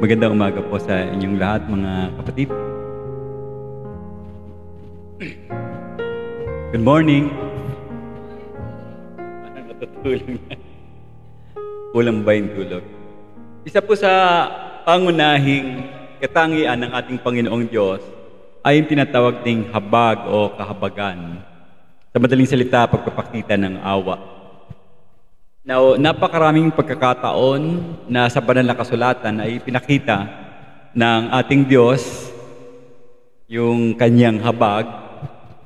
Magandang umaga po sa inyong lahat, mga kapatid. Good morning. Parang natutulog na. Kulang ba yung tulog? Isa po sa pangunahing katangian ng ating Panginoong Diyos ay yung tinatawag ding habag o kahabagan. Sa madaling salita, pagpapakita ng awa. Now, napakaraming pagkakataon na sa banal na kasulatan ay pinakita ng ating Diyos yung kanyang habag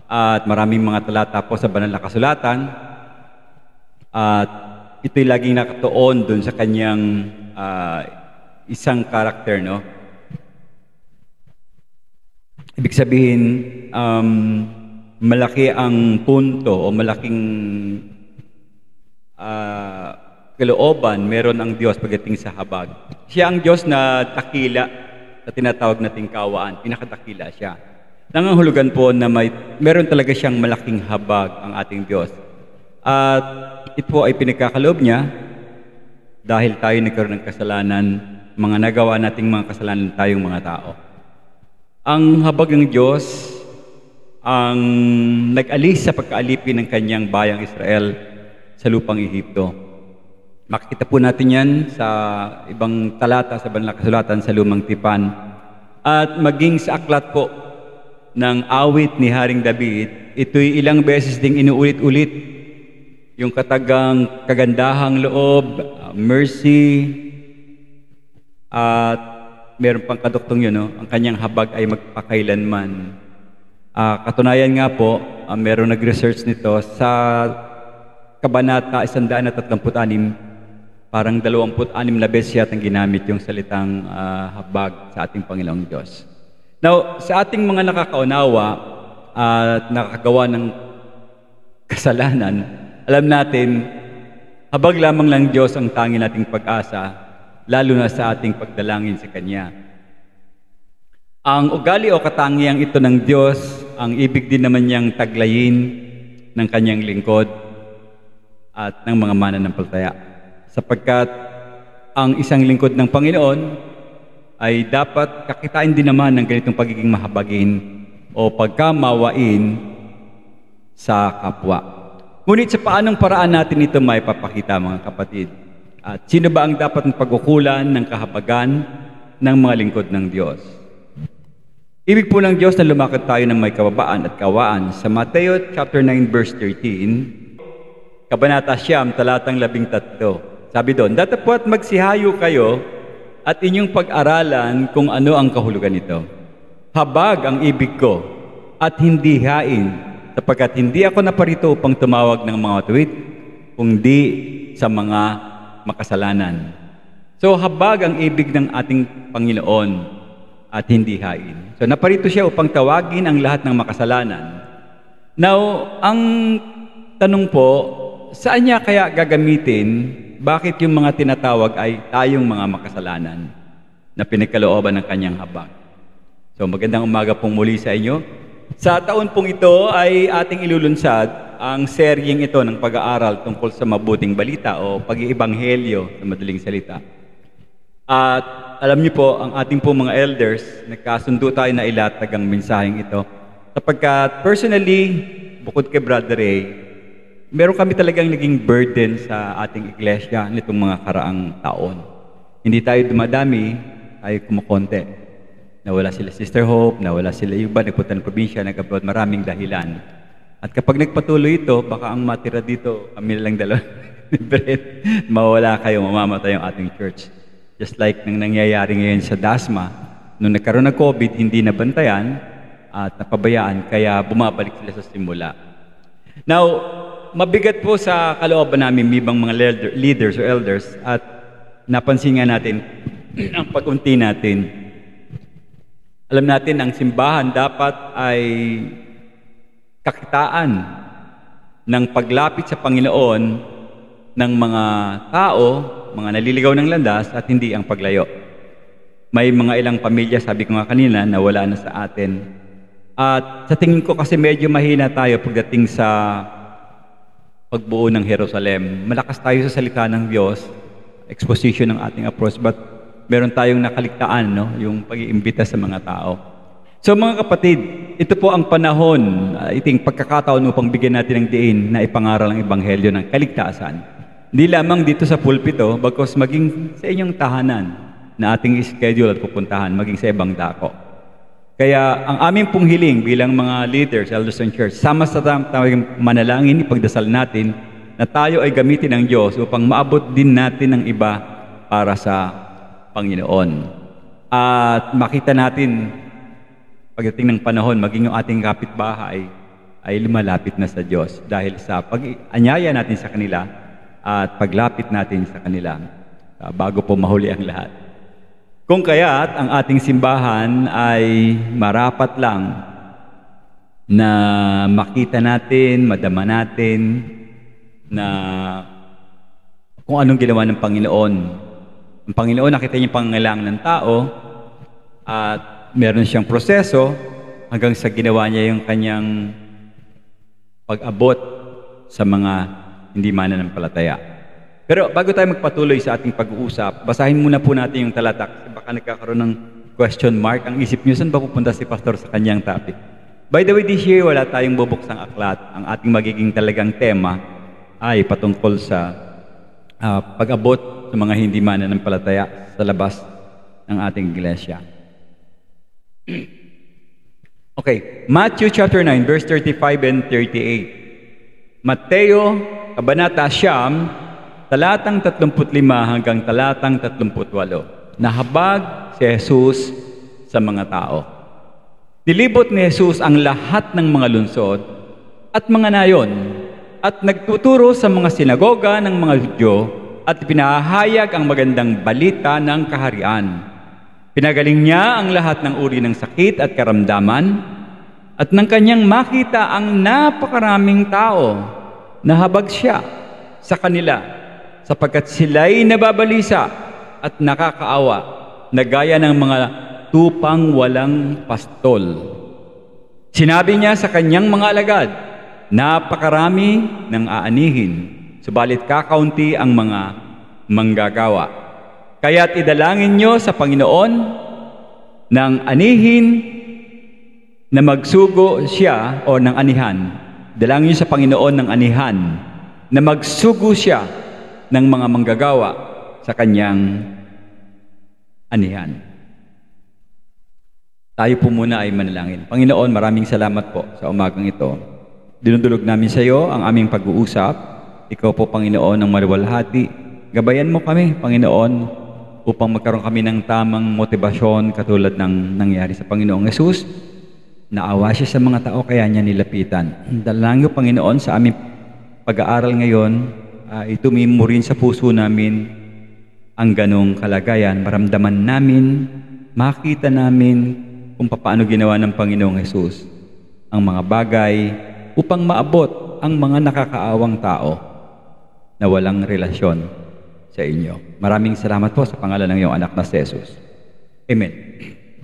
at maraming mga talata po sa banal na kasulatan at ito'y laging nakatuon dun sa kanyang isang karakter, no? Ibig sabihin, malaki ang punto o malaking kalooban meron ang Diyos pagdating sa habag. Siya ang Diyos na takila na tinatawag nating kawaan. Pinakatakila siya. Nangangahulugan po na meron talaga siyang malaking habag ang ating Diyos. At ito ay pinagkakaloob niya dahil tayo nagkaroon ng kasalanan, mga nagawa nating mga kasalanan tayong mga tao. Ang habag ng Diyos ang nag-alis sa pagkaalipin ng kanyang bayang Israel sa lupang Ehipto. Makikita po natin yan sa ibang talata sa banal na kasulatan sa Lumang Tipan. At maging sa aklat po ng awit ni Haring David, ito'y ilang beses ding inuulit-ulit yung katagang kagandahang loob, mercy, at meron pang kaduktong yun, no? Ang kanyang habag ay magpakailanman. Katunayan nga po, meron nag-research nito sa Kabanata 136, parang 26 na beses yatang ginamit yung salitang habag sa ating Panginoong Diyos. Now, sa ating mga nakakaunawa at nakakagawa ng kasalanan, alam natin, habag lamang lang Diyos ang tangi nating pag-asa, lalo na sa ating pagdalangin sa Kanya. Ang ugali o katangiang ito ng Diyos, ang ibig din naman niyang taglayin ng Kanyang lingkod at ng mga mananampalataya. Sapagkat ang isang lingkod ng Panginoon ay dapat kakitain din naman ng ganitong pagiging mahabagin o pagkamawain sa kapwa. Ngunit sa paanong paraan natin ito may papakita, mga kapatid? At sino ba ang dapat ng pag-ukulan ng kahabagan ng mga lingkod ng Diyos? Ibig po ng Diyos na lumakad tayo ng may kababaan at kawaan. Sa Mateo chapter 9 verse 13, Kabanata Siyam, talatang 13. Sabi doon, datapwat magsihayo kayo at inyong pag-aralan kung ano ang kahulugan nito. Habag ang ibig ko at hindi hain, sapagkat hindi ako naparito upang tumawag ng mga tuwid, kundi sa mga makasalanan. So habag ang ibig ng ating Panginoon at hindi hain. So naparito siya upang tawagin ang lahat ng makasalanan. Now, ang tanong po, saan niya kaya gagamitin? Bakit yung mga tinatawag ay tayong mga makasalanan na pinagkalooban ng kanyang habag? So magandang umaga pong muli sa inyo. Sa taon pong ito ay ating ilulunsad ang seryeng ito ng pag-aaral tungkol sa mabuting balita o pag-iibanghelyo sa madaling salita. At alam niyo po, ang ating po mga elders, nagkasundo tayo na ilatag ang mensaheng ito. Sapagkat personally, bukod kay Brother Ray, meron kami talagang naging burden sa ating iglesia nitong mga karaang taon. Hindi tayo dumadami, tayo kumukonte. Nawala sila Sister Hope, nawala sila iba, nagpunta ng probinsya, nag-abroad, maraming dahilan. At kapag nagpatuloy ito, baka ang matira dito, kami na lang dalawa, mawala kayo, mamamatay ang ating church. Just like nang nangyayari ngayon sa Dasma, nung nagkaroon ng COVID, hindi nabantayan at napabayaan, kaya bumabalik sila sa simula. Now, mabigat po sa kalooban namin ibang mga leaders or elders at napansin nga natin ang pag-unti natin. Alam natin ang simbahan dapat ay kakitaan ng paglapit sa Panginoon ng mga tao, mga naliligaw ng landas at hindi ang paglayo. May mga ilang pamilya, sabi ko nga kanina, na wala na sa atin. At sa tingin ko kasi medyo mahina tayo pagdating sa pagbuo ng Jerusalem. Malakas tayo sa salita ng Diyos, exposition ng ating approach, but meron tayong nakaligtaan, no? Yung pag-iimbita sa mga tao. So mga kapatid, ito po ang panahon, iting pagkakataon upang bigyan natin ng diin na ipangaral ang ebanghelyo ng kaligtasan. Hindi lamang dito sa pulpito, bagkus maging sa inyong tahanan na ating schedule at pupuntahan, maging sa ibang dako. Kaya ang aming pong hiling bilang mga leaders, elders and church, sama sa tayong manalangin, ipagdasal natin na tayo ay gamitin ng Diyos upang maabot din natin ang iba para sa Panginoon. At makita natin pagdating ng panahon, maging yung ating kapitbahay ay lumalapit na sa Diyos dahil sa pag-anyaya natin sa kanila at paglapit natin sa kanila bago po mahuli ang lahat. Kung kaya't ang ating simbahan ay marapat lang na makita natin, madama natin na kung anong ginawa ng Panginoon. Ang Panginoon nakita niya yung pangangailangan ng tao at meron siyang proseso hanggang sa ginawa niya yung kanyang pag-abot sa mga hindi mananampalataya. Pero bago tayo magpatuloy sa ating pag-uusap, basahin muna po natin yung talata kasi baka nagkakaroon ng question mark. Ang isip niyo, saan ba pupunta si Pastor sa kanyang topic? By the way, this year wala tayong bubuksang aklat. Ang ating magiging talagang tema ay patungkol sa pag-abot sa mga hindi mananampalataya sa labas ng ating iglesia. Okay, Matthew chapter 9, verse 35 and 38. Mateo, Kabanata Siyam, talatang 35 hanggang talatang 38. Nahabag si Jesus sa mga tao. Nilibot ni Jesus ang lahat ng mga lungsod at mga nayon at nagtuturo sa mga sinagoga ng mga Hudyo at pinahayag ang magandang balita ng kaharian. Pinagaling niya ang lahat ng uri ng sakit at karamdaman at nang kanyang makita ang napakaraming tao, nahabag siya sa kanila sapagkat sila'y nababalisa at nakakaawa na gaya ng mga tupang walang pastol. Sinabi niya sa kanyang mga alagad, napakarami ng aanihin, subalit kakaunti ang mga manggagawa. Kaya't idalangin nyo sa Panginoon ng anihin na magsugo siya o ng anihan. Dalangin nyo sa Panginoon ng anihan na magsugo siya ng mga manggagawa sa kanyang anihan. Tayo po muna ay manalangin. Panginoon, maraming salamat po sa umagang ito. Dinudulog namin sa iyo ang aming pag-uusap. Ikaw po, Panginoon, ang maluwalhati. Gabayan mo kami, Panginoon, upang magkaroon kami ng tamang motibasyon katulad ng nangyari sa Panginoong Hesus. Naawa siya sa mga tao kaya niya nilapitan. Dalangin niyo, Panginoon, sa aming pag-aaral ngayon, itumimo rin sa puso namin ang ganong kalagayan. Maramdaman namin, makita namin kung paano ginawa ng Panginoong Hesus ang mga bagay upang maabot ang mga nakakaawang tao na walang relasyon sa inyo. Maraming salamat po sa pangalan ng iyong anak na si Jesus. Amen.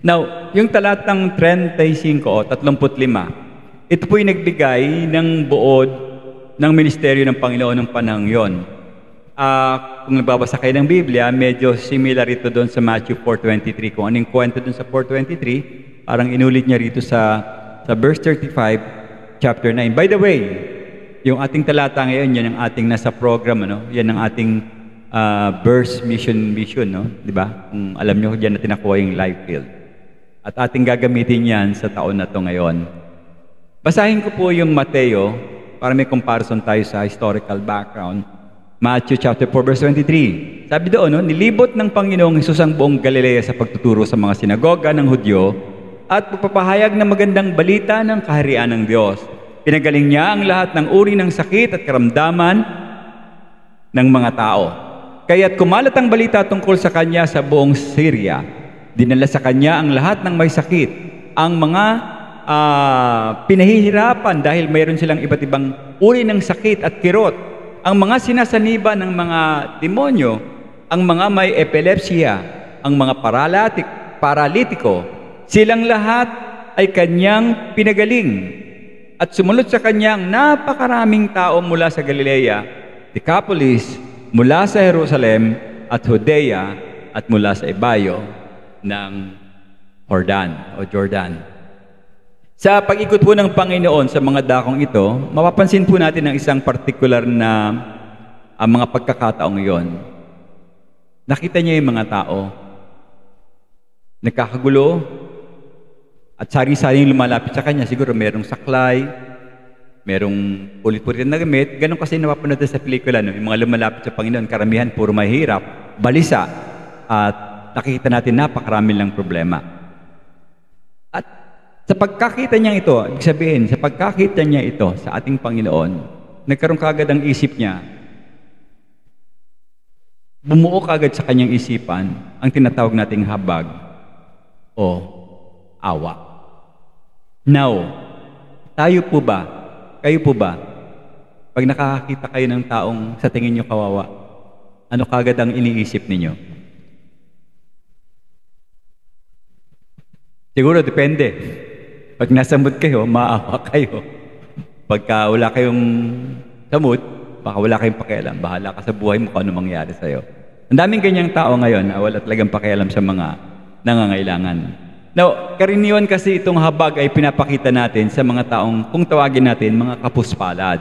Now, yung talatang 35 o 35, ito po'y nagbigay ng buod ng ministeryo ng Panginoon ng panahon yon. Kung nagbabasa kayo ng Biblia, medyo similar ito doon sa Matthew 4:23. Kung anong kwento doon sa 4:23, parang inulit niya rito sa verse 35, chapter 9. By the way, yung ating talata ngayon, yan ang ating nasa program, ano? Yan ang ating verse mission, no? Di ba? Kung alam nyo, diyan natin nakuha yung live field. At ating gagamitin yan sa taon na to ngayon. Basahin ko po yung Mateo para may comparison tayo sa historical background. Matthew chapter 4 verse 23. Sabi doon, no, nilibot ng Panginoong Hesus ang buong Galilea sa pagtuturo sa mga sinagoga ng Hudyo at pagpapahayag ng magandang balita ng kaharian ng Diyos. Pinagaling niya ang lahat ng uri ng sakit at karamdaman ng mga tao. Kaya't kumalat ang balita tungkol sa kanya sa buong Syria. Dinala sa kanya ang lahat ng may sakit, ang mga pinahihirapan dahil mayroon silang iba't ibang uri ng sakit at kirot, ang mga sinasaniba ng mga demonyo, ang mga may epilepsya, ang mga paralitiko, silang lahat ay kanyang pinagaling. At sumunod sa kanya ang napakaraming tao mula sa Galilea, Decapolis, mula sa Jerusalem at Judea at mula sa ibayo ng Jordan. Sa pag-ikot po ng Panginoon sa mga dakong ito, mapapansin po natin ang isang partikular na mga pagkakataong iyon. Nakita niya yung mga tao, nagkakagulo, at sari-saring lumalapit sa kanya. Siguro merong saklay, merong pulit-pulit na gamit. Ganon kasi napapanood sa pelikula, no? Yung mga lumalapit sa Panginoon, karamihan puro mahirap, balisa, at nakikita natin napakarami lang problema. At sa pagkakita niya ito, ibig sabihin, sa pagkakita niya ito sa ating Panginoon, nagkaroon kaagad ang isip niya, bumuo kaagad sa kanyang isipan ang tinatawag nating habag o awa. Now, tayo po ba, kayo po ba, pag nakakakita kayo ng taong sa tingin nyo kawawa, ano kaagad ang iniisip ninyo? Siguro depende. Pag nasa mood kayo, maawa kayo. Pagka wala kayong sa mood, baka wala kayong pakialam. Bahala ka sa buhay mo kung ano mangyari sa'yo. Ang daming ganyang tao ngayon na wala talagang pakialam sa mga nangangailangan. Now, karaniwan kasi itong habag ay pinapakita natin sa mga taong, kung tawagin natin, mga kapuspalad.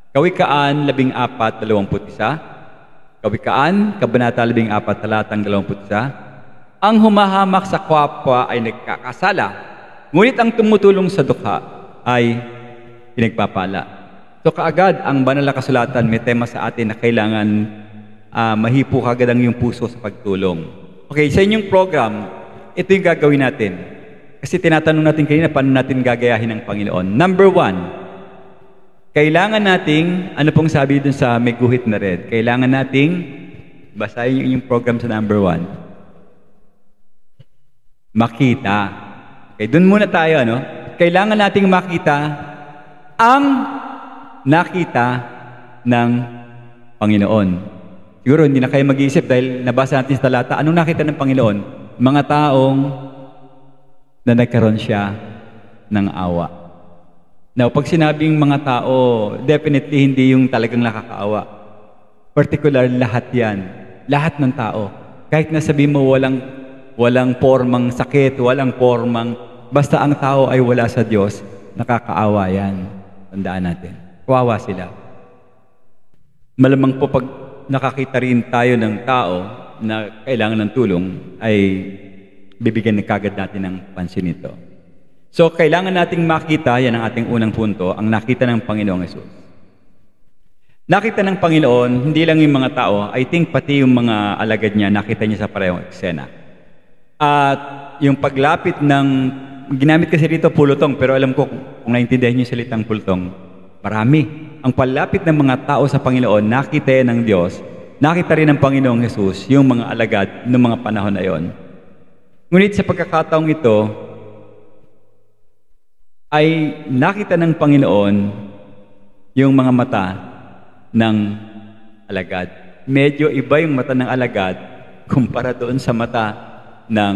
Kawikaan 14:21. Kawikaan, Kabanata 14, talatang 21. Ang humahamak sa kapwa ay nagkakasala, ngunit ang tumutulong sa dukha ay pinagpapala. So kaagad, ang banal na kasulatan may tema sa atin na kailangan mahipo kagad ang iyong puso sa pagtulong. Okay, sa inyong program, ito yung gagawin natin. Kasi tinatanong natin kanina, paano natin gagayahin ng Panginoon? Number 1, kailangan nating, ano pong sabi dun sa may guhit na red? Kailangan nating, basahin yung inyong program sa number 1. Makita. Okay, dun muna tayo, ano? Kailangan nating makita ang nakita ng Panginoon. Siguro hindi na kayo mag-iisip dahil nabasa natin sa talata. Anong nakita ng Panginoon? Mga taong na nagkaroon siya ng awa. Now, pag sinabing mga tao, definitely hindi yung talagang nakakaawa. Particular, lahat yan. Lahat ng tao. Kahit nasabi mo walang formang sakit, walang formang, basta ang tao ay wala sa Diyos, nakakaawa yan. Tandaan natin. Kawawa sila. Malamang po pag nakakita rin tayo ng tao na kailangan ng tulong, ay bibigyan kagad natin ng pansin ito. So, kailangan nating makita, yan ang ating unang punto, ang nakita ng Panginoong Hesus. Nakita ng Panginoon, hindi lang yung mga tao, I think pati yung mga alagad niya, nakita niya sa parehong eksena. At yung paglapit ng, ginamit kasi dito pulutong, pero alam ko kung naintindihan niyo yung salitang pulutong, marami. Ang palapit ng mga tao sa Panginoon, nakita ng Diyos, nakita rin ng Panginoong Hesus yung mga alagad ng mga panahon na yon. Ngunit sa pagkakataong ito, ay nakita ng Panginoon yung mga mata ng alagad. Medyo iba yung mata ng alagad kumpara doon sa mata ng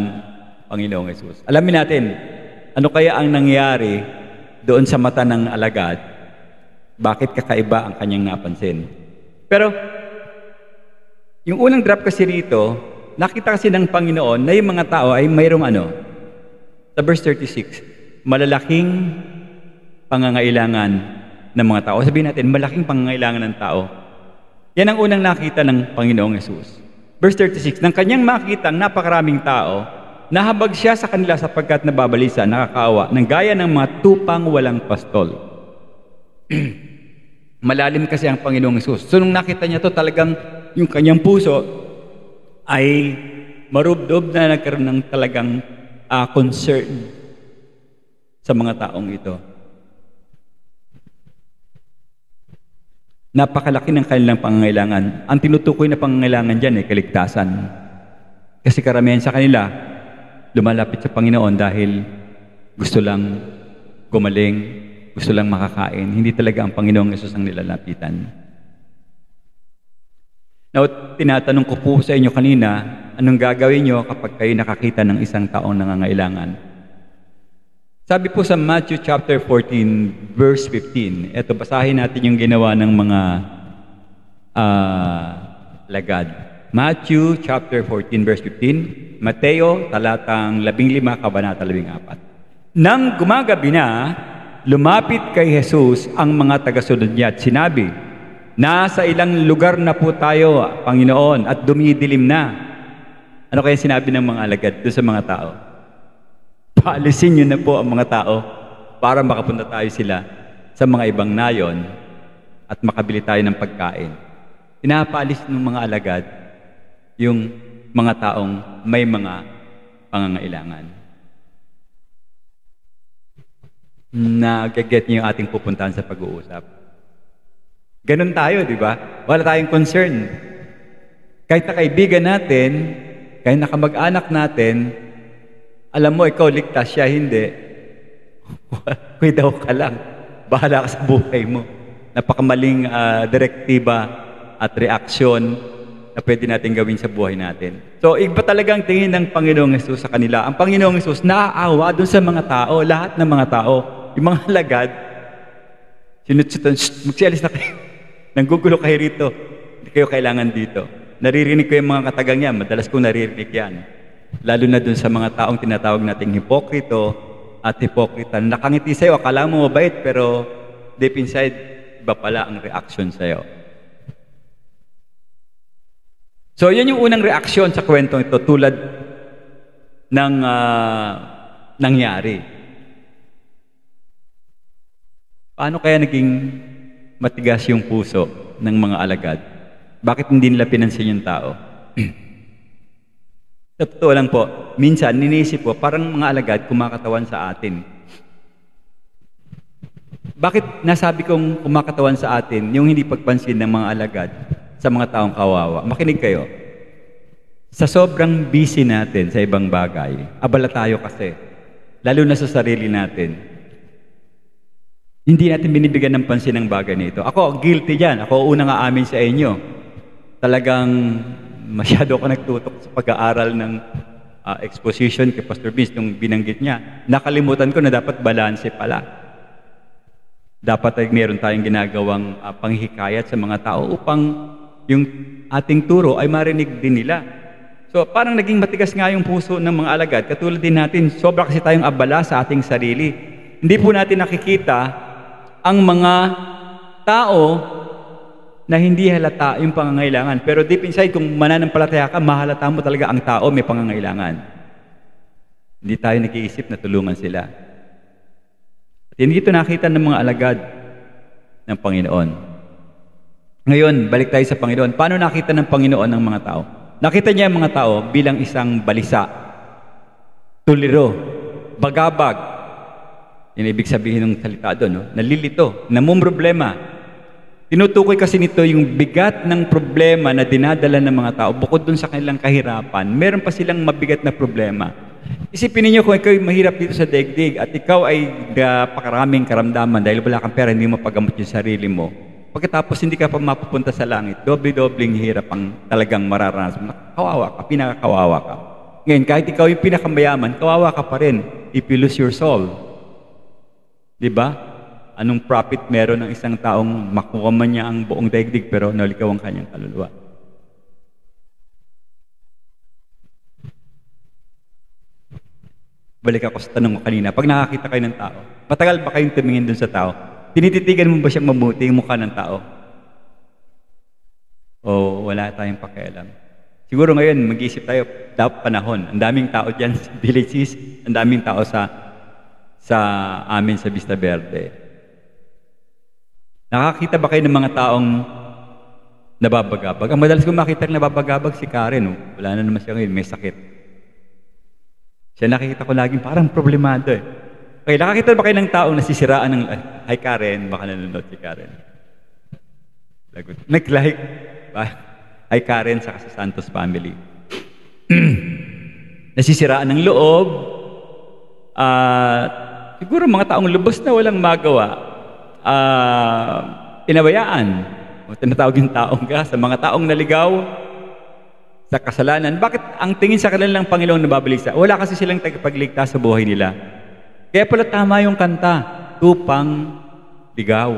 Panginoong Hesus. Alamin natin, ano kaya ang nangyari doon sa mata ng alagad? Bakit kakaiba ang kanyang napansin? Pero, yung unang drop kasi rito, nakita kasi ng Panginoon na yung mga tao ay mayroong sa verse 36, malalaking pangangailangan ng mga tao. Sabihin natin, malaking pangangailangan ng tao. Yan ang unang nakita ng Panginoong Hesus. Verse 36, nang kanyang makita ang napakaraming tao, nahabag siya sa kanila sapagkat nababalisa, nakakaawa, ng gaya ng mga tupang walang pastol. Malalim kasi ang Panginoong Hesus. So nung nakita niya to, talagang yung kanyang puso ay marubdob na nagkaroon ng talagang concern sa mga taong ito. Napakalaki ng kanilang pangangailangan. Ang tinutukoy na pangangailangan dyan ay kaligtasan. Kasi karamihan sa kanila, lumalapit sa Panginoon dahil gusto lang gumaling, gusto lang makakain. Hindi talaga ang Panginoong Hesus ang nilalapitan. Now, tinatanong ko po sa inyo kanina, anong gagawin nyo kapag kayo nakakita ng isang taong nangangailangan? Sabi po sa Matthew chapter 14, verse 15, eto, basahin natin yung ginawa ng mga lagad. Matthew chapter 14 verse 15, Mateo talatang 15 kabanata 14. Nang gumagabi na, lumapit kay Jesus ang mga tagasunod niya at sinabi, "Nasa ilang lugar na po tayo, Panginoon, at dumidilim na." Ano kaya sinabi ng mga alagad doon sa mga tao? Paalisin niyo na po ang mga tao para makapunta tayo sila sa mga ibang nayon at makabili tayo ng pagkain. Pinapaalis ng mga alagad yung mga taong may mga pangangailangan. Nag-get niyo yung ating pupuntahan sa pag-uusap. Ganun tayo, di ba? Wala tayong concern. Kahit na kaibigan natin, kahit na kamag-anak natin, alam mo, ikaw ligtas, siya hindi. Kuidaw ka lang. Bahala ka sa buhay mo. Napakamaling direktiba at reaksyon na pwede natin gawin sa buhay natin. So, iba talagang tingin ng Panginoong Hesus sa kanila. Ang Panginoong Hesus naaawa doon sa mga tao, lahat ng mga tao. Yung mga alagad, sinutsutan, magsialis na kayo. Nanggugulo kayo rito. Hindi kayo kailangan dito. Naririnig ko yung mga katagang yan. Madalas kong naririnig yan. Lalo na dun sa mga taong tinatawag nating hipokrito at hipokrita. Nakangiti sa'yo, akala mo mabait, pero deep inside, iba pala ang reaction sa'yo. So, yan yung unang reaksyon sa kwentong ito, tulad ng nangyari. Paano kaya naging matigas yung puso ng mga alagad? Bakit hindi nila pinansin yung tao? Sa totoo lang po, minsan, ninisip po, parang mga alagad kumakatawan sa atin. Bakit nasabi kong kumakatawan sa atin yung hindi pagpansin ng mga alagad sa mga taong kawawa? Makinig kayo. Sa sobrang busy natin sa ibang bagay, abala tayo kasi, lalo na sa sarili natin. Hindi natin binibigyan ng pansin ng bagay nito. Ako, guilty dyan. Ako unang aamin sa inyo. Talagang masyado ako nagtutok sa pag-aaral ng exposition kay Pastor Vince nung binanggit niya. Nakalimutan ko na dapat balanse pala. Dapat ay meron tayong ginagawang panghikayat sa mga tao upang yung ating turo ay marinig din nila. So parang naging matigas nga yung puso ng mga alagad. Katulad din natin, sobra kasi tayong abala sa ating sarili. Hindi po natin nakikita ang mga tao na hindi halata yung pangangailangan. Pero deep inside, kung mananampalataya ka, mahalata mo talaga ang tao may pangangailangan. Hindi tayo nag-iisip na tulungan sila. At hindi ito nakita ng mga alagad ng Panginoon. Ngayon, balik tayo sa Panginoon. Paano nakita ng Panginoon ng mga tao? Nakita niya ang mga tao bilang isang balisa, tuliro, bagabag. Yan ibig sabihin ng salita doon, no? Nalilito, namumroblema. Tinutukoy kasi nito yung bigat ng problema na dinadala ng mga tao. Bukod dun sa kanilang kahirapan, meron pa silang mabigat na problema. Isipin niyo kung ikaw ay mahirap dito sa daigdig at ikaw ay napakaraming karamdaman dahil wala kang pera, hindi mo pagamot yung sarili mo. Pagkatapos hindi ka pa mapupunta sa langit, doble-dobling hirap ang talagang mararanasan. Kawawa ka, pinakakawawa ka. Ngayon, kahit ikaw yung pinakamayaman, kawawa ka pa rin if you lose your soul. Diba? Anong profit meron ng isang taong makuha man niya ang buong daigdig pero nalikaw ang kanyang kaluluwa? Balik ako sa tanong ko kanina. Pag nakakita kayo ng tao, matagal ba kayong tumingin dun sa tao? Tinititigan mo ba siyang mabuti yung mukha ng tao? O wala tayong pakialam? Siguro ngayon, mag-iisip tayo, dapat panahon. Ang daming tao dyan sa villages, ang daming tao sa amin sa Vista Verde. Nakakita ba kayo ng mga taong nababagabag? Ang madalas kong makita ng nababagabag si Karen. Oh. Wala na naman siya ngayon, may sakit. Siya nakikita ko laging parang problemado eh. Okay, nakakita ba kayo ng taong nasisiraan ng... Hi Karen, baka nanonood si Karen. Nag-like. Hi Karen, saka sa Santos family. Nasisiraan ng loob. Siguro mga taong lubos na walang magawa. Pinabayaan o tinatawag yung taong ka sa mga taong naligaw sa kasalanan. Bakit ang tingin sa kanilang Panginoon nababalisa? Wala kasi silang tagapagligtas sa buhay nila. Kaya pala tama yung kanta, tupang ligaw.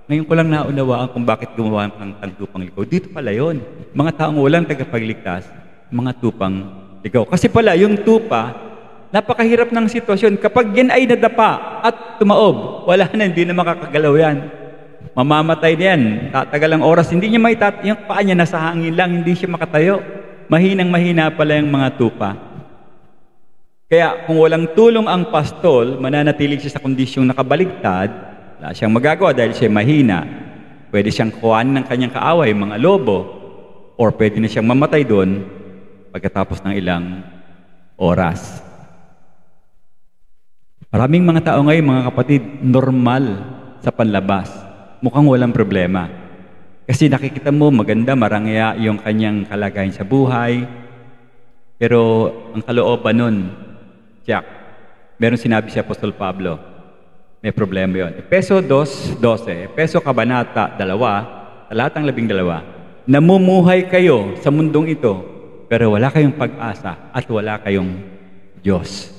Ngayon ko lang naunawaan kung bakit gumawa ng tupang ligaw. Dito pala yon. Mga taong walang tagapagligtas, mga tupang ligaw. Kasi pala, yung tupa, napakahirap ng sitwasyon. Kapag yan ay nadapa at tumaob, wala na, hindi na makakagalaw yan. Mamamatay na yan. Tatagal ang oras. Hindi niya yung paa niya nasa hangin lang, hindi siya makatayo. Mahinang-mahina pala yung mga tupa. Kaya kung walang tulong ang pastol, mananatili siya sa kondisyong nakabaligtad, wala siyang magagawa dahil siya mahina. Pwede siyang kuhanin ng kanyang kaaway, mga lobo, or pwede na siyang mamatay doon pagkatapos ng ilang oras. Maraming mga tao ngayon, mga kapatid, normal sa panlabas. Mukhang walang problema. Kasi nakikita mo, maganda, marangya yung kanyang kalagayan sa buhay. Pero ang kalooban nun, tiyak, meron sinabi si Apostol Pablo, may problema yun. Efeso 2:12, Efeso Kabanata 2, talatang 12, namumuhay kayo sa mundong ito, pero wala kayong pag-asa at wala kayong Diyos.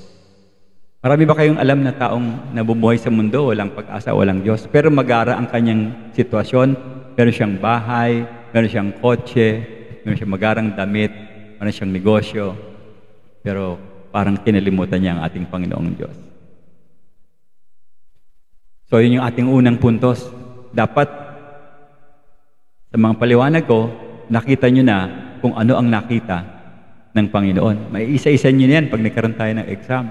Marami ba kayong alam na taong namumuhay sa mundo, walang pag-asa, walang Diyos, pero magara ang kanyang sitwasyon, meron siyang bahay, meron siyang kotse, meron siyang magarang damit, meron siyang negosyo, pero parang kinalimutan niya ang ating Panginoong Diyos. So, yun yung ating unang puntos. Dapat, sa mga paliwanag ko, nakita nyo na kung ano ang nakita ng Panginoon. May isa-isa nyo yan pag nagkaroon tayo ng exam.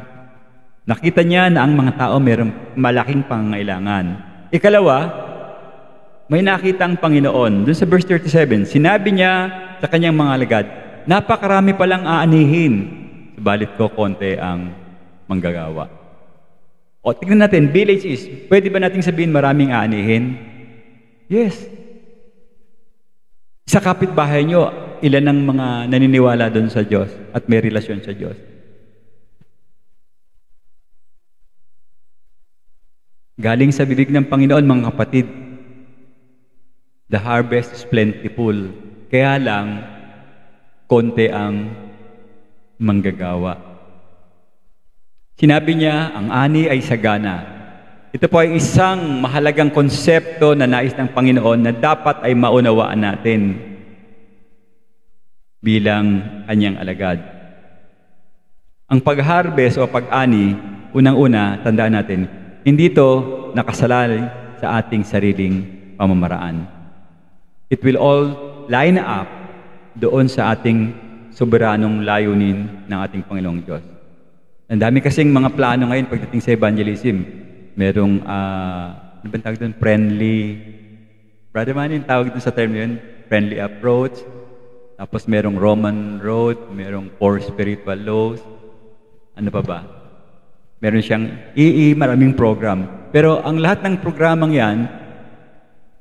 Nakita niya na ang mga tao mayroong malaking pangangailangan. Ikalawa, may nakita ang Panginoon. Doon sa verse 37, sinabi niya sa kanyang mga alagad, napakarami palang aanihin. Subalit ko, konti ang manggagawa. O, tignan natin, village is, pwede ba nating sabihin maraming aanihin? Yes. Sa kapitbahay nyo, ilan ang mga naniniwala doon sa Diyos at may relasyon sa Diyos? Galing sa bibig ng Panginoon, mga kapatid, the harvest is plentiful. Kaya lang, konti ang manggagawa. Sinabi niya, ang ani ay sagana. Ito po ay isang mahalagang konsepto na nais ng Panginoon na dapat ay maunawaan natin bilang kanyang alagad. Ang pag-harvest o pag-ani, unang-una, tandaan natin, hindi ito nakasalalay sa ating sariling pamamaraan. It will all line up doon sa ating soberanong layunin ng ating Panginoong Diyos. Ang dami kasing mga plano ngayon pagdating sa evangelism. Merong, ano ba tawag doon? Friendly, Brother Manny, tawag doon sa term yun, friendly approach. Tapos merong Roman road, merong 4 spiritual laws. Ano pa ba? Meron siyang maraming program. Pero ang lahat ng programang yan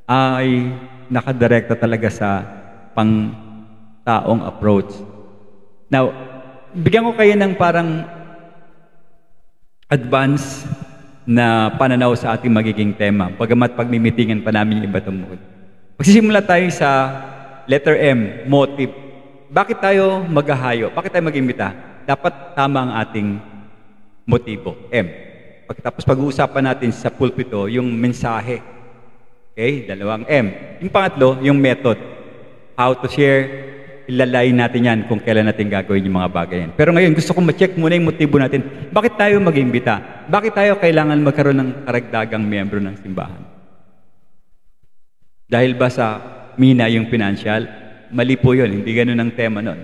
ay nakadirekta talaga sa pang-taong approach. Now, bigyan ko kayo ng parang advance na pananaw sa ating magiging tema. Pagamat pagmimitingan pa namin yung iba tumuod. Magsisimula tayo sa letter M, motive. Bakit tayo maghahayo? Bakit tayo mag-imbita? Dapat tama ang ating motibo, M. Pagkatapos pag-uusapan natin sa pulpito, yung mensahe. Okay? 2 M. Yung pangatlo, yung method. How to share, ilalay natin yan kung kailan natin gagawin yung mga bagay yan. Pero ngayon, gusto kong ma-check muna yung motibo natin. Bakit tayo mag-imbita? Bakit tayo kailangan magkaroon ng karagdagang miyembro ng simbahan? Dahil ba sa mina yung financial? Mali po yun. Hindi ganun ang tema nun.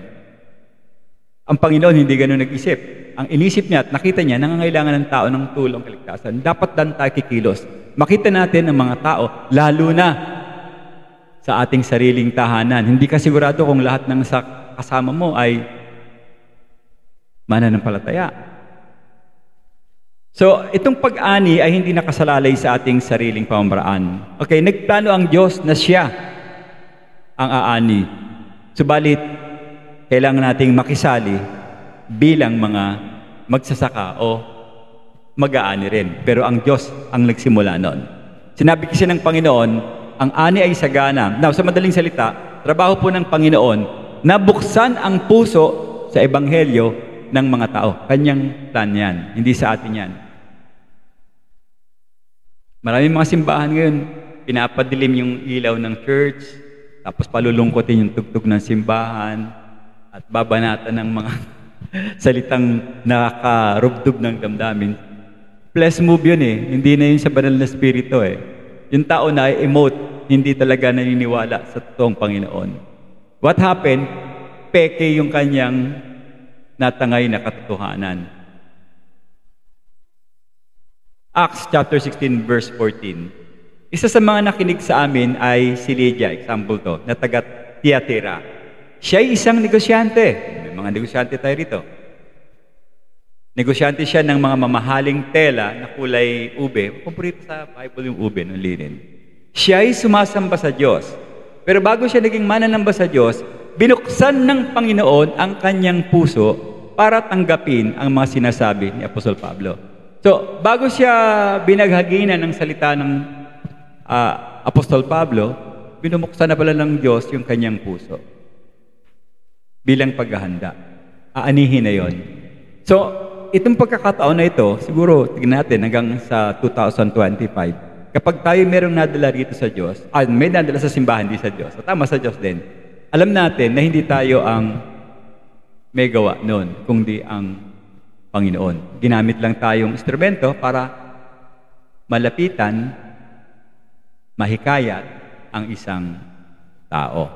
Ang Panginoon hindi ganun nag-isip. Ang inisip niya at nakita niya, nangangailangan ng tao ng tulong kaligtasan. Dapat dan tayo kikilos. Makita natin ang mga tao, lalo na sa ating sariling tahanan. Hindi ka sigurado kung lahat ng kasama mo ay mananampalataya. So, itong pag-ani ay hindi nakasalalay sa ating sariling pamamaraan. Okay, nagplano ang Diyos na siya ang aani. Subalit, kailangan nating makisali bilang mga magsasaka o mag-aani rin. Pero ang Diyos ang nagsimula noon. Sinabi kasi ng Panginoon, ang ani ay sagana. Now, sa madaling salita, trabaho po ng Panginoon na buksan ang puso sa ebanghelyo ng mga tao. Kanyang plan yan. Hindi sa atin yan. Maraming mga simbahan ngayon, pinapadilim yung ilaw ng church, tapos palulungkotin yung tugtog ng simbahan, at babanatan ng mga salitang nakakarubdob ng damdamin. Flesh move yun eh. Hindi na yun sa banal na spirito eh. Yung tao na emote, hindi talaga naniniwala sa totoong Panginoon. What happened? Peke yung kanyang natangay na katotohanan. Acts chapter 16 verse 14. Isa sa mga nakinig sa amin ay si Lydia, example to, na taga Thyatira. Siya ay isang negosyante. May mga negosyante tayo rito. Negosyante siya ng mga mamahaling tela na kulay ube. Paborito sa Bible yung ube ng linen. Siya ay sumasamba sa Diyos. Pero bago siya naging mananamba sa Diyos, binuksan ng Panginoon ang kanyang puso para tanggapin ang mga sinasabi ni Apostol Pablo. So, bago siya binaghaginan ng salita ng Apostol Pablo, binubuksan na pala ng Diyos yung kanyang puso. Bilang paghahanda. Aanihin na yon. So, itong pagkakataon na ito, siguro tignan natin hanggang sa 2025. Kapag tayo merong nadala rito sa Diyos, may nadala sa simbahan di sa Diyos, at tama sa Diyos din, alam natin na hindi tayo ang may gawa noon, kundi ang Panginoon. Ginamit lang tayong instrumento para malapitan, mahikayat ang isang tao.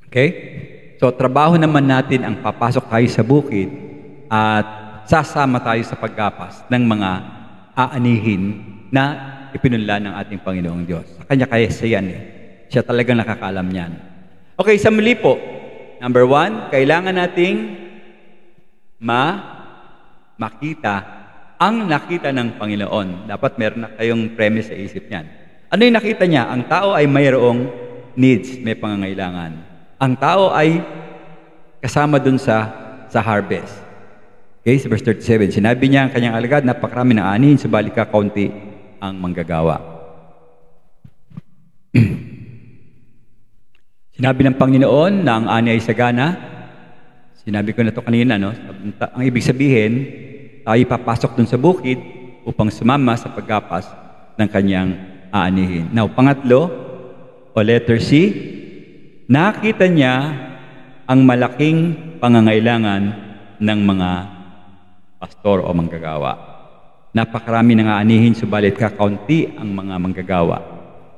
Okay? So, trabaho naman natin ang papasok tayo sa bukid at sasama tayo sa paggapas ng mga aanihin na ipinunla ng ating Panginoong Diyos. Sa Kanya kayasayan eh. Siya talagang nakakaalam niyan. Okay, sa muli po. Number 1, kailangan nating makita ang nakita ng Panginoon. Dapat meron na kayong premise sa isip niyan. Ano yung nakita niya? Ang tao ay mayroong needs, may pangangailangan. Ang tao ay kasama dun sa harvest. Okay, sa verse 37, sinabi niya ang kanyang alagad, napakarami ng anin, subalit kaunti ang manggagawa. Sinabi ng Panginoon na ang ani ay sagana. Sinabi ko na to kanina, no? Ang ibig sabihin, tayo papasok dun sa bukid upang sumama sa paggapas ng kanyang aanihin. Now, pangatlo, o letter C, nakita niya ang malaking pangangailangan ng mga pastor o manggagawa. Napakarami ng aanihin, subalit kakaunti ang mga manggagawa.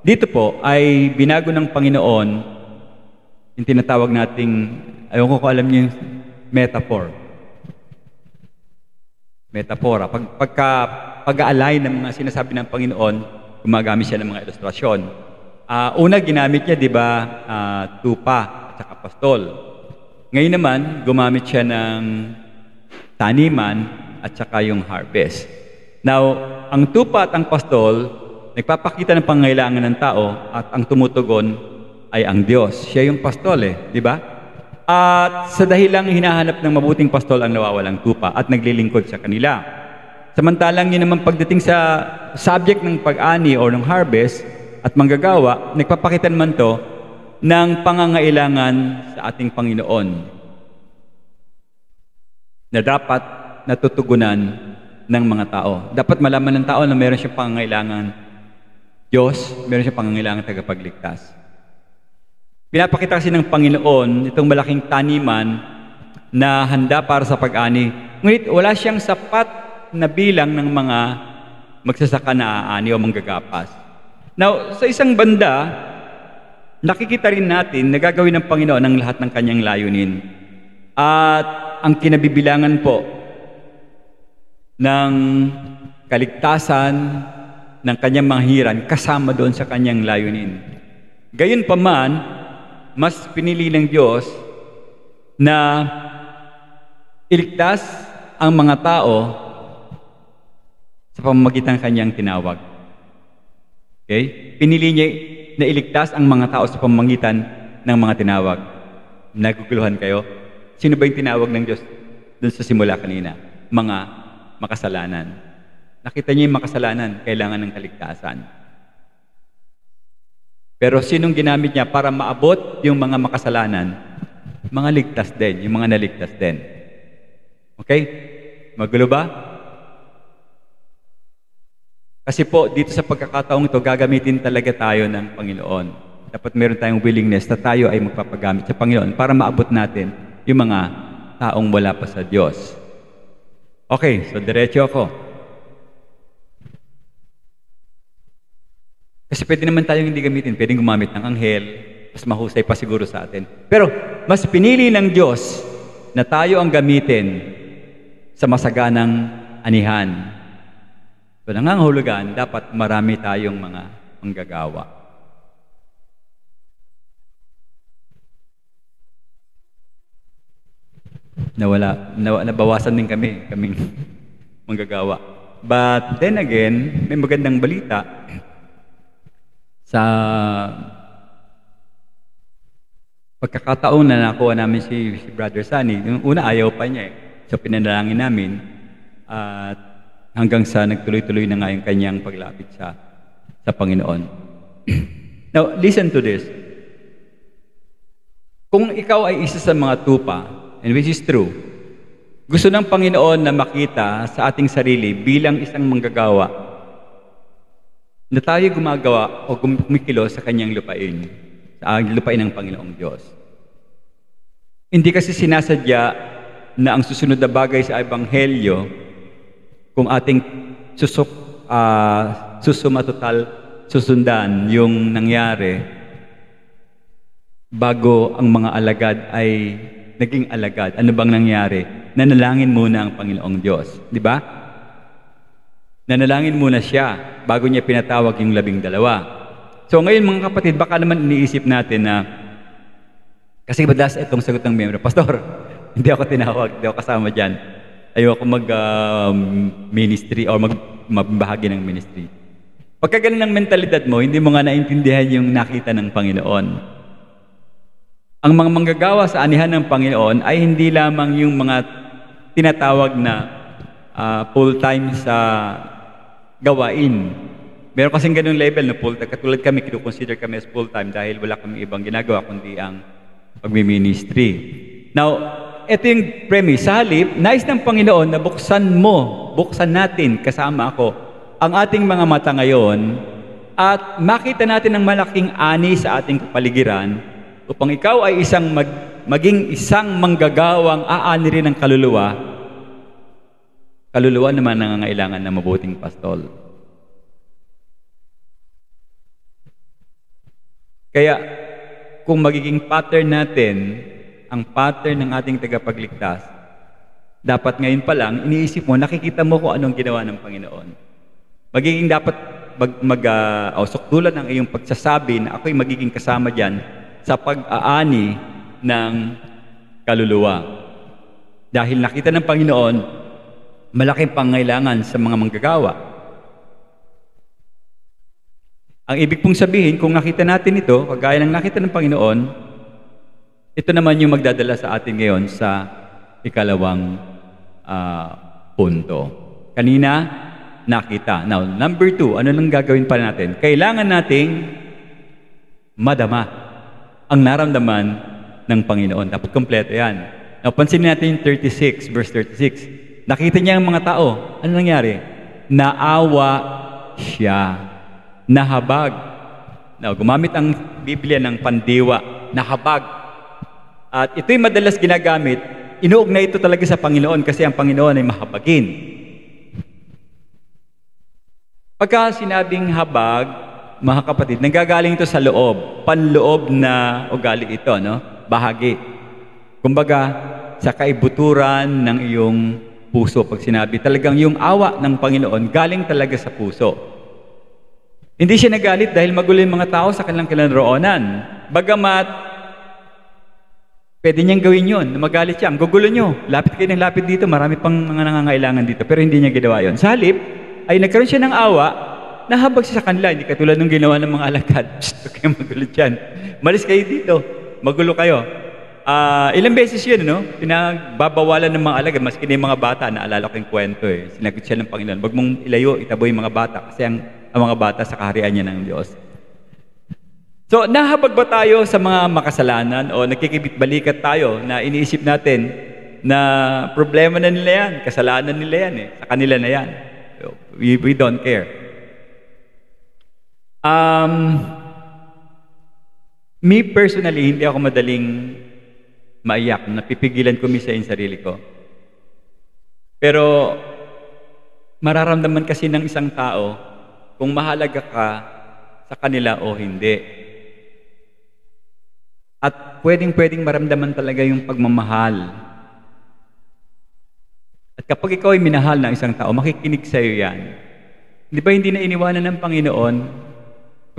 Dito po ay binago ng Panginoon yung tinatawag nating, ayaw ko kung alam niyo yung metaphor. Metapora. Pag-align ng mga sinasabi ng Panginoon, gumagamit siya ng mga ilustrasyon. Una, ginamit niya, di ba, tupa at saka pastol. Ngayon naman, gumamit siya ng taniman at saka yung harvest. Now, ang tupa at ang pastol, nagpapakita ng pangangailangan ng tao at ang tumutugon ay ang Diyos. Siya yung pastol di ba? At sa dahilang hinahanap ng mabuting pastol ang nawawalang tupa at naglilingkod sa kanila. Samantalang yun naman pagdating sa subject ng pag-ani o ng harvest, at manggagawa, nagpapakita naman to ng pangangailangan sa ating Panginoon na dapat natutugunan ng mga tao. Dapat malaman ng tao na meron siyang pangangailangan Diyos, meron siyang pangangailangan tagapagligtas. Pinapakita kasi ng Panginoon itong malaking taniman na handa para sa pag-ani. Ngunit wala siyang sapat na bilang ng mga magsasaka na aani o manggagapas. Now, sa isang banda, nakikita rin natin na gagawin ng Panginoon ang lahat ng kanyang layunin. At ang kinabibilangan po ng kaligtasan ng kanyang mga hiran kasama doon sa kanyang layunin. Gayunpaman, mas pinili ng Diyos na iligtas ang mga tao sa pamamagitan ng kanyang tinawag. Okay? Pinili niya na iligtas ang mga tao sa pamamagitan ng mga tinawag. Naguguluhan kayo? Sino ba yung tinawag ng Diyos doon sa simula kanina? Mga makasalanan. Nakita niyo yung makasalanan, kailangan ng kaligtasan. Pero sinong ginamit niya para maabot yung mga makasalanan? Mga ligtas din, yung mga naligtas din. Okay? Magulo ba? Kasi po, dito sa pagkakataong ito, gagamitin talaga tayo ng Panginoon. Dapat meron tayong willingness na tayo ay magpapagamit sa Panginoon para maabot natin yung mga taong wala pa sa Diyos. Okay, so diretso ako. Kasi pwede naman tayong hindi gamitin. Pwedeng gumamit ng anghel, mas mahusay pa siguro sa atin. Pero mas pinili ng Diyos na tayo ang gamitin sa masaganang anihan. So nangangahulugan, dapat marami tayong mga manggagawa. Nabawasan din kaming manggagawa. But then again, may magandang balita sa pagkakataon na nakuha namin si Brother Sunny. Yung una, ayaw pa niya eh. So pinanalangin namin at hanggang sa nagtuloy-tuloy na nga yung kanyang paglapit sa Panginoon. Now, listen to this. Kung ikaw ay isa sa mga tupa, and which is true, gusto ng Panginoon na makita sa ating sarili bilang isang manggagawa na tayo gumagawa o kumikilos sa kanyang lupain, sa lupain ng Panginoong Diyos. Hindi kasi sinasadya na ang susunod na bagay sa Ebanghelyo kung ating susundan yung nangyari bago ang mga alagad ay naging alagad. Ano bang nangyari? Nanalangin muna ang Panginoong Diyos. Di ba? Nanalangin muna siya bago niya pinatawag yung 12. So ngayon mga kapatid, baka naman iniisip natin na kasi madalas itong sagot ng miyembro, Pastor, hindi ako tinawag, hindi ako kasama dyan. Ayoko mag-ministry or magbahagi ng ministry. Pagka ganun ang mentalidad mo, hindi mo nga naintindihan yung nakita ng Panginoon. Ang mga manggagawa sa anihan ng Panginoon ay hindi lamang yung mga tinatawag na full-time sa gawain. Meron kasing ganung level na full-time. Katulad kami, kinukonsider kami as full-time dahil wala kami ibang ginagawa kundi ang pagmi-ministry. Now, ito yung premise. Sa halip, nais ng Panginoon na buksan natin, kasama ako, ang ating mga mata ngayon at makita natin ang malaking ani sa ating kapaligiran upang ikaw ay maging isang manggagawang aani rin ng kaluluwa. Kaluluwa naman nangangailangan ng mabuting pastol. Kaya, kung magiging pattern natin, ang pattern ng ating tagapagligtas, dapat ngayon pa lang, iniisip mo, nakikita mo kung anong ginawa ng Panginoon. Magiging dapat sukdulan ang iyong pagsasabi na ako'y magiging kasama dyan sa pag-aani ng kaluluwa. Dahil nakita ng Panginoon, malaking pangailangan sa mga manggagawa. Ang ibig pong sabihin, kung nakita natin ito, kagaya ng nakita ng Panginoon, ito naman yung magdadala sa atin ngayon sa ikalawang punto. Kanina, nakita. Now, number 2, ano lang gagawin pa natin? Kailangan nating madama ang naramdaman ng Panginoon. Dapat kompleto yan. Now, pansinin natin yung 36, verse 36. Nakita niya ang mga tao. Ano nangyari? Naawa siya. Nahabag. Now, gumamit ang Biblia ng pandiwa. Nahabag. At ito'y madalas ginagamit. Inuugnay ito talaga sa Panginoon kasi ang Panginoon ay mahabagin. Pagka sinabing habag, mga kapatid, nanggagaling ito sa loob. Panloob na ugali ito, no? Bahagi. Kumbaga, sa kaibuturan ng iyong puso. Pag sinabi, talagang yung awa ng Panginoon galing talaga sa puso. Hindi siya nagalit dahil magulo yung mga tao sa kanilang kinaroonan. Bagamat, pwede niyang gawin yun, na magalit siya. Ang gugulo nyo, lapit kayo ng lapit dito, marami pang mga nangangailangan dito, pero hindi niya ginawa yun. Sa halip, ay nagkaroon siya ng awa, nahabag siya sa kanila, hindi katulad ng ginawa ng mga alagad. Huwag kayo magulo dyan. Malis kayo dito, magulo kayo. Ilang beses yun, no? Pinagbabawalan ng mga alagad, maski na yung mga bata, naalala ko yung kwento eh. Sinagot siya ng Panginoon, wag mong ilayo, itaboy yung mga bata, kasi ang mga bata sa kaharian niya ng Diyos. So, nahabag ba tayo sa mga makasalanan o nakikibit-balikat tayo na iniisip natin na problema na nila yan, kasalanan nila yan eh, sa kanila na yan. We don't care. Um, Me personally, hindi ako madaling maiyak. Napipigilan ko minsan yung sarili ko. Pero mararamdaman kasi ng isang tao kung mahalaga ka sa kanila o hindi. At pwedeng maramdaman talaga yung pagmamahal. At kapag ikaw ay minahal ng isang tao, makikinig sa iyo yan. Di ba hindi na iniwanan ng Panginoon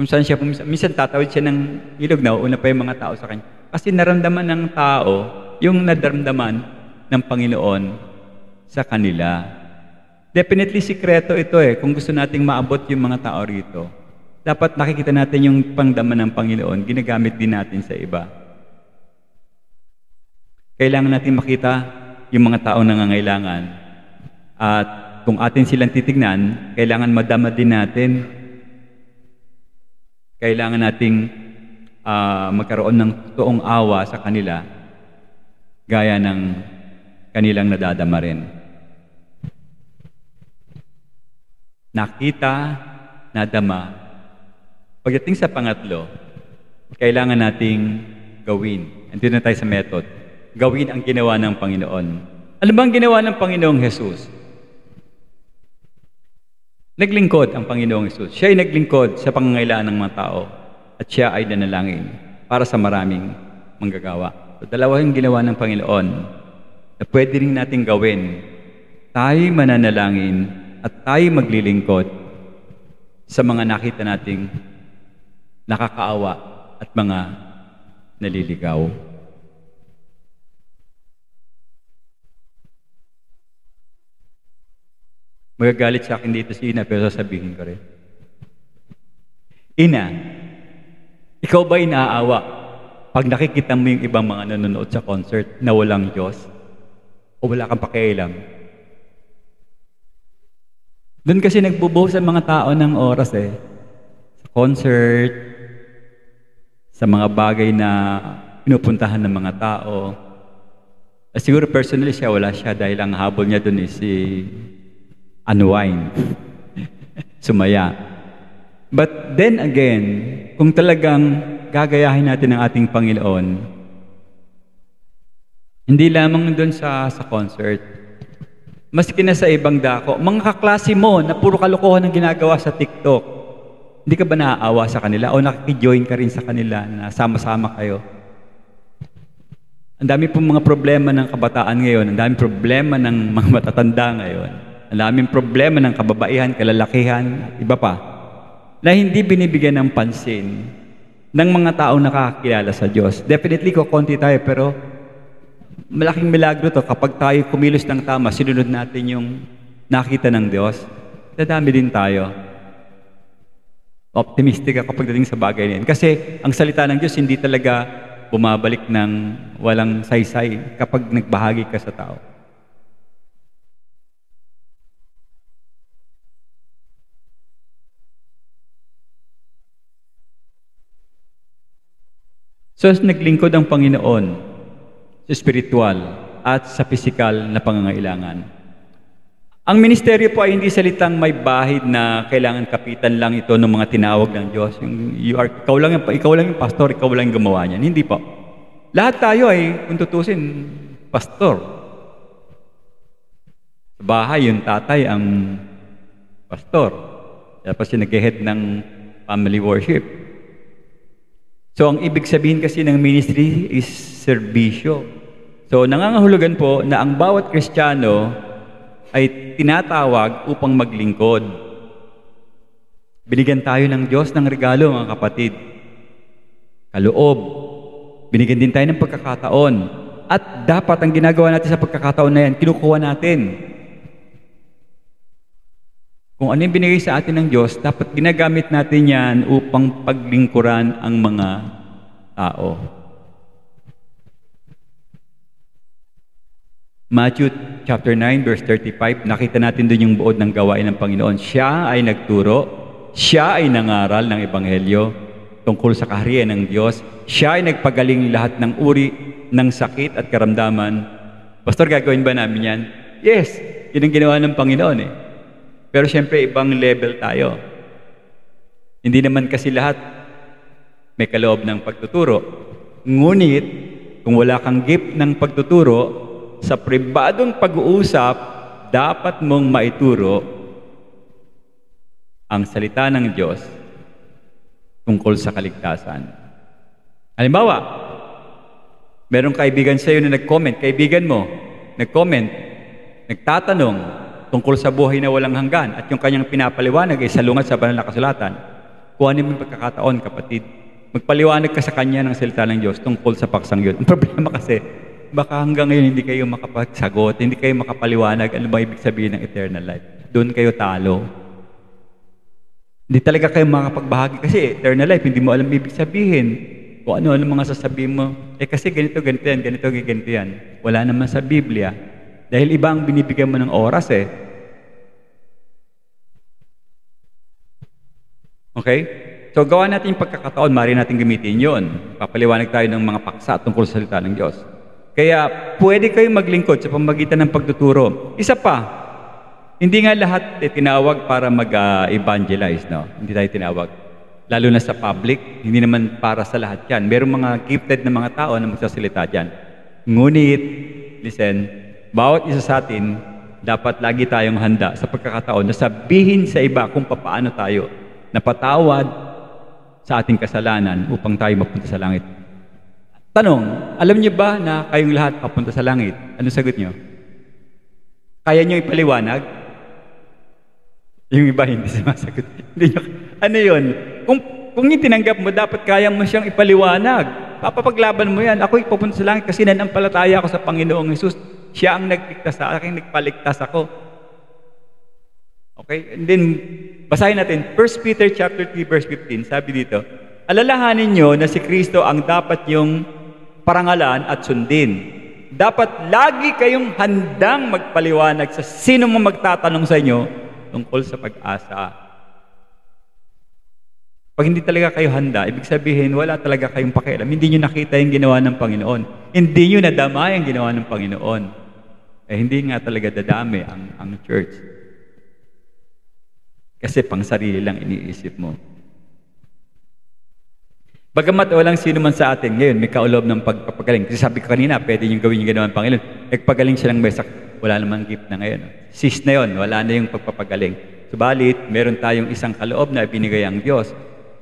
kung saan siya, minsan tatawid siya ng ilog na una pa yung mga tao sa kanya. Kasi naramdaman ng tao yung naramdaman ng Panginoon sa kanila. Definitely sikreto ito kung gusto nating maabot yung mga tao rito. Dapat nakikita natin yung pangdaman ng Panginoon, ginagamit din natin sa iba. Kailangan natin makita yung mga taong nangangailangan. At kung atin silang titignan, kailangan madama din natin. Kailangan nating magkaroon ng totoong awa sa kanila, gaya ng kanilang nadadama rin. Nakita, nadama. Pagdating sa pangatlo, kailangan nating gawin. Andito na tayo sa method. Gawin ang ginawa ng Panginoon. Ano bang ginawa ng Panginoong Jesus? Naglingkod ang Panginoong Jesus. Siya ay naglingkod sa pangangailangan ng mga tao at siya ay nanalangin para sa maraming manggagawa. So, dalawa yung ginawa ng Panginoon na pwede rin natin gawin. Tayo mananalangin at tayo maglilingkod sa mga nakita nating nakakaawa at mga naliligaw. Magagalit sa akin dito si Ina, pero sasabihin ko rin. Ina, ikaw ba inaawa pag nakikita mo yung ibang mga nanonood sa concert na walang Diyos? O wala kang pakialam? Doon kasi nagbubuhos ang mga tao ng oras Sa concert, sa mga bagay na pinupuntahan ng mga tao. Siguro personally siya, wala siya dahil ang habol niya doon is unwind. Sumaya. But then again, kung talagang gagayahin natin ang ating Panginoon, hindi lamang doon sa concert, maski na sa ibang dako, mga kaklase mo na puro kalokohan ang ginagawa sa TikTok, hindi ka ba naaawa sa kanila o nakikijoin ka rin sa kanila na sama-sama kayo? Ang dami pong mga problema ng kabataan ngayon, ang dami problema ng mga matatanda ngayon, ang daming problema ng kababaihan, kalalakihan, iba pa, na hindi binibigyan ng pansin ng mga taong nakakakilala sa Diyos. Definitely, kukunti tayo, pero malaking milagro to kapag tayo kumilos ng tama, sinunod natin yung nakita ng Diyos, dadami din tayo. Optimistic ako pagdating sa bagay na yan. Kasi ang salita ng Diyos hindi talaga bumabalik ng walang saysay kapag nagbahagi ka sa tao. So, naglingkod ang Panginoon sa spiritual at sa pisikal na pangangailangan. Ang ministeryo po ay hindi salitang may bahid na kailangan kapitan lang ito ng mga tinawag ng Diyos. Ikaw lang yung pastor, ikaw lang yung gumawa niyan. Hindi po. Lahat tayo ay, kung tutusin, pastor. Sa bahay, yung tatay ang pastor. Tapos yung nag-head ng family worship. So, ang ibig sabihin kasi ng ministry is serbisyo. So, nangangahulugan po na ang bawat Kristiyano ay tinatawag upang maglingkod. Binigyan tayo ng Diyos ng regalo, mga kapatid. Kaloob. Binigyan din tayo ng pagkakataon. At dapat ang ginagawa natin sa pagkakataon na yan, kinukuha natin. Kung ano yung binigay sa atin ng Diyos, dapat ginagamit natin yan upang paglingkuran ang mga tao. Matthew chapter 9, verse 35, nakita natin doon yung buod ng gawain ng Panginoon. Siya ay nagturo, siya ay nangaral ng Ebanghelyo tungkol sa kaharian ng Diyos. Siya ay nagpagaling lahat ng uri ng sakit at karamdaman. Pastor, gagawin ba namin yan? Yes, yun ang ginawa ng Panginoon Pero siyempre, ibang level tayo. Hindi naman kasi lahat may kaloob ng pagtuturo. Ngunit, kung wala kang gift ng pagtuturo, sa pribadong pag-uusap, dapat mong maituro ang salita ng Diyos tungkol sa kaligtasan. Halimbawa, merong kaibigan sa iyo na nag-comment, kaibigan mo, nag-comment, nagtatanong tungkol sa buhay na walang hanggan at yung kanyang pinapaliwanag ay salungat sa banal na kasulatan. Kuhanin mo yung pagkakataon, kapatid. Magpaliwanag ka sa kanya ng salita ng Diyos tungkol sa paksang yun. Ang problema kasi, baka hanggang ngayon hindi kayo makapagsagot, hindi kayo makapaliwanag ano ba ibig sabihin ng eternal life. Doon kayo talo. Hindi talaga kayo makapagbahagi kasi eternal life, hindi mo alam ibig sabihin. Kung ano mga sasabihin mo, kasi ganito yan. Wala naman sa Biblia. Dahil iba ang binibigyan mo ng oras Okay? So, gawa natin yung pagkakataon, maaari natin gamitin yon. Papaliwanag tayo ng mga paksa tungkol sa salita ng Diyos. Kaya, pwede kayong maglingkod sa pamagitan ng pagtuturo. Isa pa, hindi nga lahat tinawag para mag-evangelize, no? Hindi tayo tinawag. Lalo na sa public, hindi naman para sa lahat yan. Merong mga gifted na mga tao na magsasalita dyan. Ngunit, listen, bawat isa sa atin, dapat lagi tayong handa sa pagkakataon na sabihin sa iba kung paano tayo napatawad sa ating kasalanan upang tayo mapunta sa langit. Tanong, alam niyo ba na kayong lahat papunta sa langit? Ano sagot niyo? Kaya niyo ipaliwanag? Yung iba hindi sumasagot. Ano yun? Kung itinanggap mo, dapat kaya mo siyang ipaliwanag. Papapaglaban mo yan. Ako ipapunta sa langit kasi nanampalataya ako sa Panginoong Hesus. Siya ang nagligtas sa akin, nagpaligtas ako. Okay? And then, basahin natin. 1 Peter chapter 3, verse 15. Sabi dito, alalahanin nyo na si Kristo ang dapat yung parangalan at sundin. Dapat lagi kayong handang magpaliwanag sa sino mo magtatanong sa inyo tungkol sa pag-asa. Pag hindi talaga kayo handa, ibig sabihin, wala talaga kayong pakialam. Hindi nyo nakita yung ginawa ng Panginoon. Hindi nyo nadama yung ginawa ng Panginoon. Hindi nga talaga dadami ang church. Kasi pang sarili lang iniisip mo. Bagamat walang sino man sa atin ngayon may kaulob ng pagpapagaling. Kasi sabi ko kanina, pwede nyo gawin yung ginawa ng Panginoon. Nagpagaling siya ng may sakit. Wala namang gift na ngayon. Sis na yun, wala na yung pagpapagaling. Subalit, meron tayong isang kaloob na binigay ang Diyos.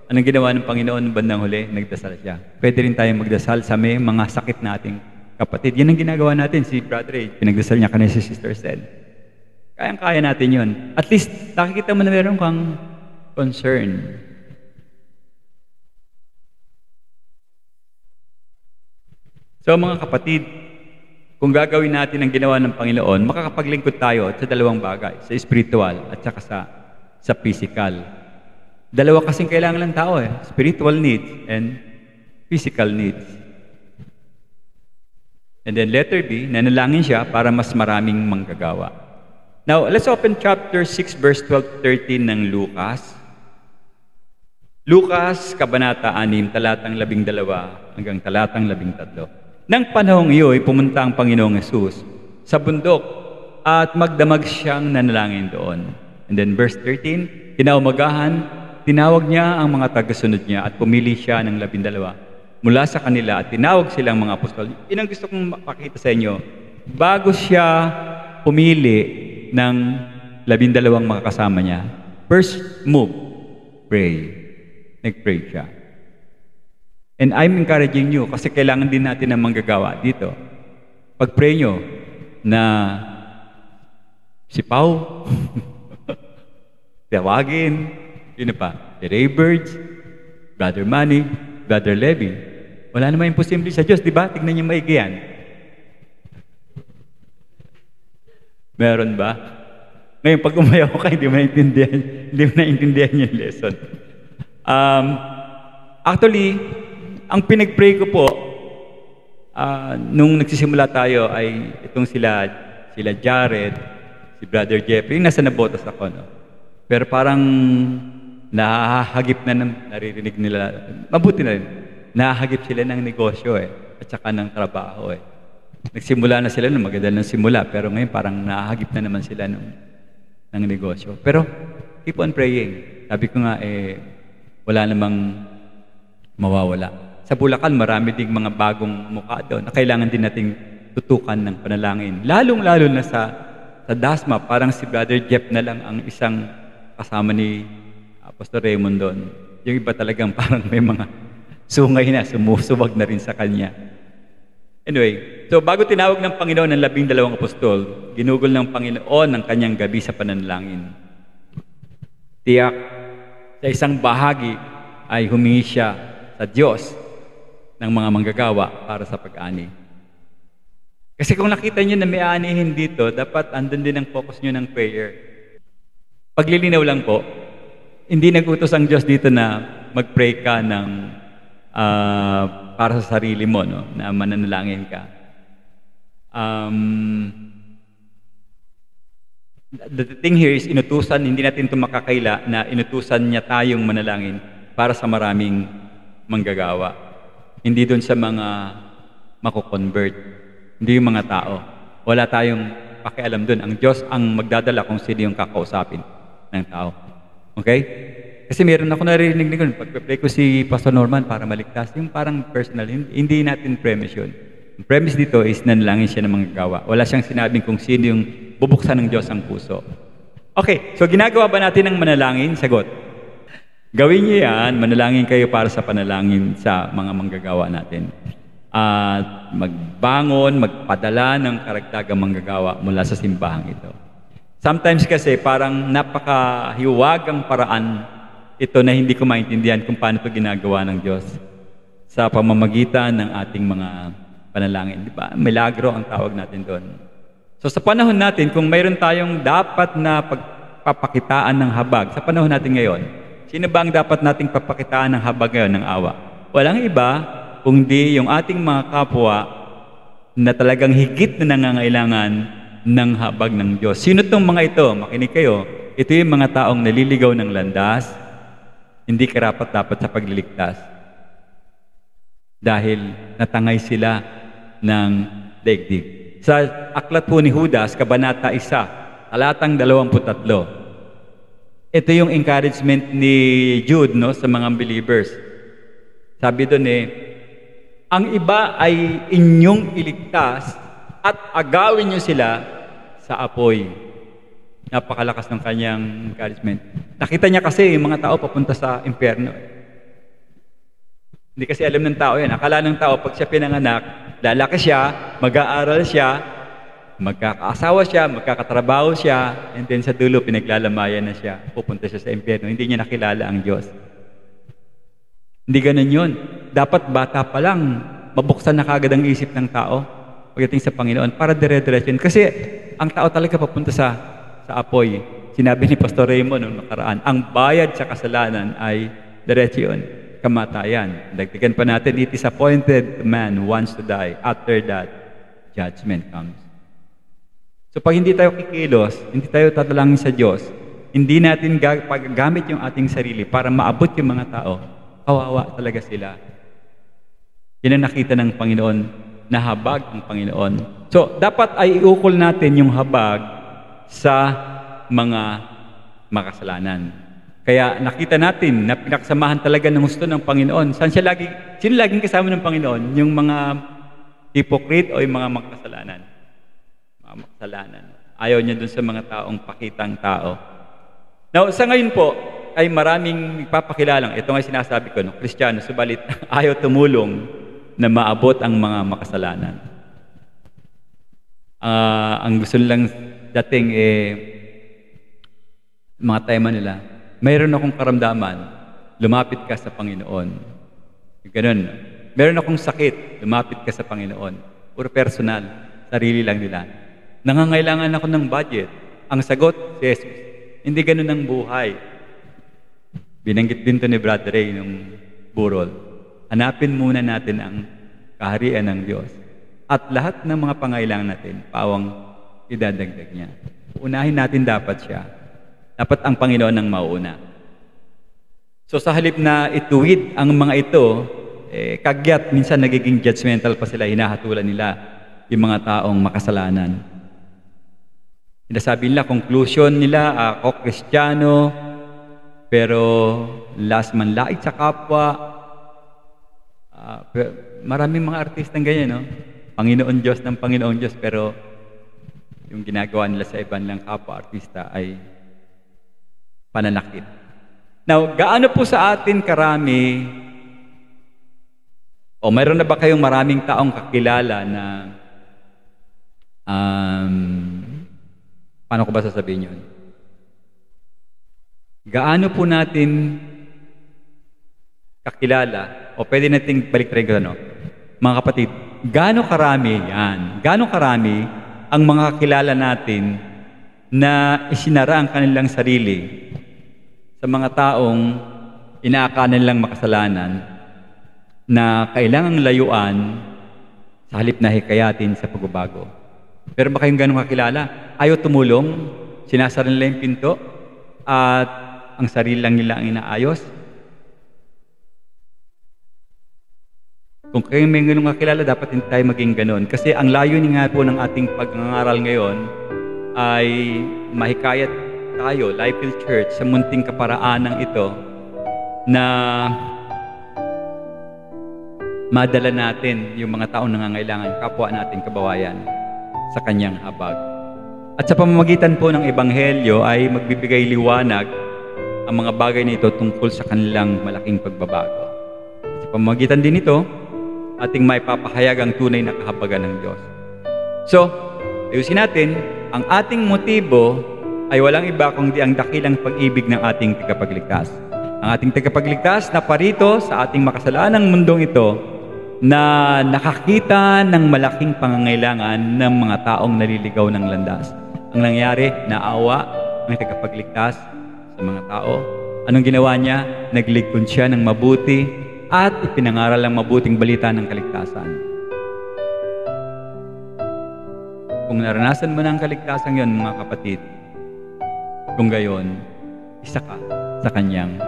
Anong ginawa ng Panginoon bandang huli? Nagdasal siya. Pwede rin tayong magdasal sa may mga sakit nating kapatid. Yan ang ginagawa natin. Si Brother Ray, pinagdasal niya kanina si Sister Sed. Kayang-kaya natin yun. At least, nakikita mo na meron kang concern. So mga kapatid, kung gagawin natin ang ginawa ng Panginoon, makakapaglingkod tayo sa dalawang bagay, sa spiritual at saka sa physical. Dalawa kasing kailangan ng tao spiritual needs and physical needs. And then letter B, nanalangin siya para mas maraming manggagawa. Now, let's open chapter 6, verse 12-13 ng Lucas. Lucas, Kabanata 6, talatang 12 hanggang talatang 13. Nang panahong iyo'y pumunta ang Panginoong Hesus sa bundok at magdamag siyang nanalangin doon. And then verse 13, kinaumagahan, tinawag niya ang mga tagasunod niya at pumili siya ng 12 mula sa kanila at tinawag silang mga apostol. Yun ang gusto kong makita sa inyo. Bago siya pumili ng 12 mga kasama niya, first move, pray. Nag-pray siya. And I'm encouraging you kasi kailangan din natin ng manggagawa dito. Pag-pray nyo na si Pau, tawagin, yun pa, the Raybirds, Brother Manny, Brother Levy. Wala naman imposible sa Diyos, di ba? Tignan niyo maigi yan. Meron ba? Ngayon, pag umayaw ka, hindi mo naintindihan yung lesson. Actually, ang pinag-pray ko po, nung nagsisimula tayo ay itong sila Jared, si Brother Jeffrey, nasa nabotas ako, no? Pero parang nahahagip na naririnig nila, mabuti na rin, nahahagip sila ng negosyo at saka ng trabaho Nagsimula na sila nung maganda ng simula, pero ngayon parang nahahagip na naman sila ng negosyo. Pero keep on praying. Sabi ko nga, wala namang mawawala. Sa Bulacan, marami ding mga bagong mukha doon na kailangan din nating tutukan ng panalangin. Lalong-lalo na sa Dasma, parang si Brother Jeff na lang ang isang kasama ni Pastor Raymond doon. Yung iba talagang parang may mga sungay na, sumusuwag na rin sa kanya. Anyway, so bago tinawag ng Panginoon ng 12 apostol, ginugol ng Panginoon ang kanyang gabi sa pananalangin. Tiyak, sa isang bahagi ay humingi siya sa Diyos ng mga manggagawa para sa pag-ani. Kasi kung nakita niyo na may anihin dito, dapat andun din ang focus niyo ng prayer. Paglilinaw lang po, hindi nag-utos ang Diyos dito na mag-pray ka ng para sa sarili mo, no? Na mananalangin ka. The thing here is inutusan, hindi natin ito makakaila na inutusan niya tayong manalangin para sa maraming manggagawa. Hindi doon sa mga mako-convert. Hindi yung mga tao. Wala tayong pakialam doon. Ang Diyos ang magdadala kung sino yung kakausapin ng tao. Okay? Kasi meron ako narinig ko, pag-pray ko si Pastor Norman para maligtas, yung parang personal, hindi natin premise yun. Ang premise dito is nanalangin siya ng manggagawa. Wala siyang sinabing kung sino yung bubuksan ng Diyos ang puso. Okay, so ginagawa ba natin ng manalangin? Sagot. Gawin niyo yan, manalangin kayo para sa panalangin sa mga manggagawa natin. At magbangon, magpadala ng karagdagang manggagawa mula sa simbahang ito. Sometimes kasi parang napakahiwagang paraan ito na hindi ko maintindihan kung paano ito ginagawa ng Diyos sa pamamagitan ng ating mga panalangin. Di ba? Milagro ang tawag natin doon. So sa panahon natin, kung mayroon tayong dapat na pagpapakitaan ng habag, sa panahon natin ngayon, sino ba ang dapat nating papakitaan ng habag ngayon ng awa? Walang iba, kundi yung ating mga kapwa na talagang higit na nangangailangan ng habag ng Diyos. Sino itong mga ito? Makinig kayo. Ito yung mga taong naliligaw ng landas, hindi karapat-dapat sa pagliligtas. Dahil natangay sila ng daigdig. Sa aklat po ni Judas, Kabanata 1, talatang 23. Ito yung encouragement ni Jude, no, sa mga believers. Sabi doon ang iba ay inyong iligtas at agawin nyo sila sa apoy. Napakalakas ng kanyang encouragement. Nakita niya kasi yung mga tao papunta sa impyerno. Hindi kasi alam ng tao yan. Akala ng tao, pag siya pinanganak, lalaki siya, mag-aaral siya, magkakaasawa siya, magkakatrabaho siya, and then sa dulo, pinaglalamayan na siya. Pupunta siya sa impyerno. Hindi niya nakilala ang Diyos. Hindi ganun yun. Dapat bata pa lang, mabuksan na kagad ang isip ng tao pagdating sa Panginoon para dire-diretso. Kasi ang tao talaga papunta sa apoy. Sinabi ni Pastor Raymond noong nakaraan, ang bayad sa kasalanan ay diretso yun, kamatayan. Dagdagan pa natin, it is appointed man who wants to die. After that, judgment comes. So pag hindi tayo kikilos, hindi tayo tatalangin sa Diyos, hindi natin paggamit yung ating sarili para maabot yung mga tao, kawawa talaga sila. Yan ang nakita ng Panginoon, na habag ang Panginoon. So dapat ay iukol natin yung habag sa mga makasalanan. Kaya nakita natin na pinaksamahan talaga ng gusto ng Panginoon. Sino laging kasama ng Panginoon? Yung mga hypocrite o yung mga makasalanan? Mga makasalanan. Ayaw niya dun sa mga taong pakitang tao. Now, sa ngayon po, ay maraming nagpapakilalang. Ito nga sinasabi ko, no, Kristiyano, subalit ayaw tumulong na maabot ang mga makasalanan. Ang gusto nilang dating mga tema nila, mayroon akong karamdaman, lumapit ka sa Panginoon. Ganun. Meron akong sakit, lumapit ka sa Panginoon. Puro personal, sarili lang nila. Nangangailangan ako ng budget. Ang sagot, si Jesus. Hindi ganun ang buhay. Binanggit din to ni Brother Ray nung burol. Hanapin muna natin ang kaharian ng Diyos. At lahat ng mga pangailangan natin, pawang idadagdag niya. Unahin natin dapat siya. Dapat ang Panginoon ang mauuna. So sa halip na ituwid ang mga ito, kagyat, minsan nagiging judgmental pa sila, hinahatulan nila yung mga taong makasalanan. Sinasabi nila, conclusion nila, ako Kristiyano, pero last man lait sa kapwa. Maraming mga artistang ganyan, no? Panginoon Diyos ng Panginoon Diyos, pero yung ginagawa nila sa ibang lang kapwa artista ay pananakit. Now, gaano po sa atin karami, o mayroon na ba kayong maraming taong kakilala na paano ko ba sasabihin yun? Gaano po natin kakilala, o pwede nating balik-try ko, mga kapatid, gaano karami yan? Gaano karami ang mga kakilala natin na isinara ang kanilang sarili sa mga taong inaakala nilang makasalanan na kailangang layuan sa halip na hikayatin sa pagbabago? Pero ba kayong ganong kakilala? Ayaw tumulong, sinasara nila yung pinto, at ang sarili lang nila ang inaayos? Kung kayo may ganung kakilala, dapat hindi tayo maging ganon. Kasi ang layunin nga po ng ating pag-aaral ngayon ay mahikayat tayo, Lifefield Church, sa munting kaparaanang ito na madala natin yung mga taong nangangailangan, kapwa natin, kabawayan, sa kanyang habag. At sa pamamagitan po ng Ebanghelyo ay magbibigay liwanag ang mga bagay na ito tungkol sa kanilang malaking pagbabago. At sa pamamagitan din ito, ating maipapahayag ang tunay na kahabagan ng Diyos. So, ayusin natin, ang ating motibo ay walang iba kundi ang dakilang pag-ibig ng ating tagapagligtas. Ang ating tagapagligtas na parito sa ating makasalanang mundong ito na nakakita ng malaking pangangailangan ng mga taong naliligaw ng landas. Ang nangyari, naawa ng tagapagligtas sa mga tao. Anong ginawa niya? Nagligkod siya ng mabuti at ipinangaral ang mabuting balita ng kaligtasan. Kung naranasan mo ng kaligtasan yon, mga kapatid, kung gayon, isa ka sa kanyang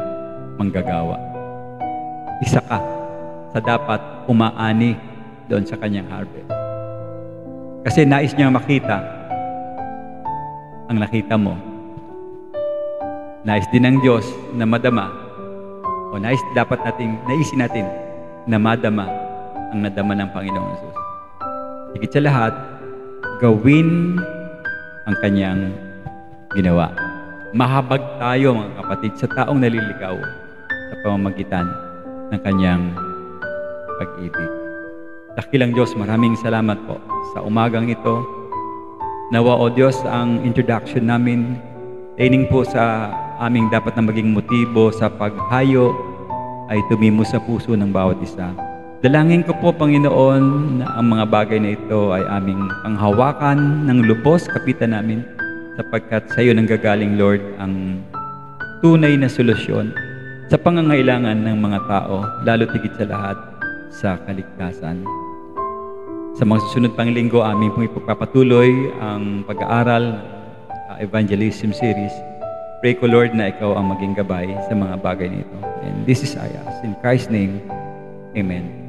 manggagawa. Isa ka sa dapat umaani doon sa kanyang harvest. Kasi nais niya makita ang nakita mo. Nais din ng Diyos na madama, o naisin natin na madama ang nadama ng Panginoong Jesus. Higit sa lahat, gawin ang kanyang ginawa. Mahabag tayo, mga kapatid, sa taong naliligaw sa pamamagitan ng kanyang pag-ibig. Dakilang Diyos, maraming salamat po sa umagang ito. Nawa, O Diyos, ang introduction namin, training po sa aming dapat na maging motibo sa paghayo ay tumimo sa puso ng bawat isa. Dalangin ko po, Panginoon, na ang mga bagay na ito ay aming panghawakan ng lubos, kapitan namin, sapagkat sa iyo nanggagaling, Lord, ang tunay na solusyon sa pangangailangan ng mga tao, lalo tigit sa lahat sa kaligtasan. Sa mga susunod pang linggo, aming pong ipagpapatuloy ang pag-aaral evangelism series. Pray ko, Lord, na ikaw ang maging gabay sa mga bagay nito. And this is I ask in Christ's name. Amen.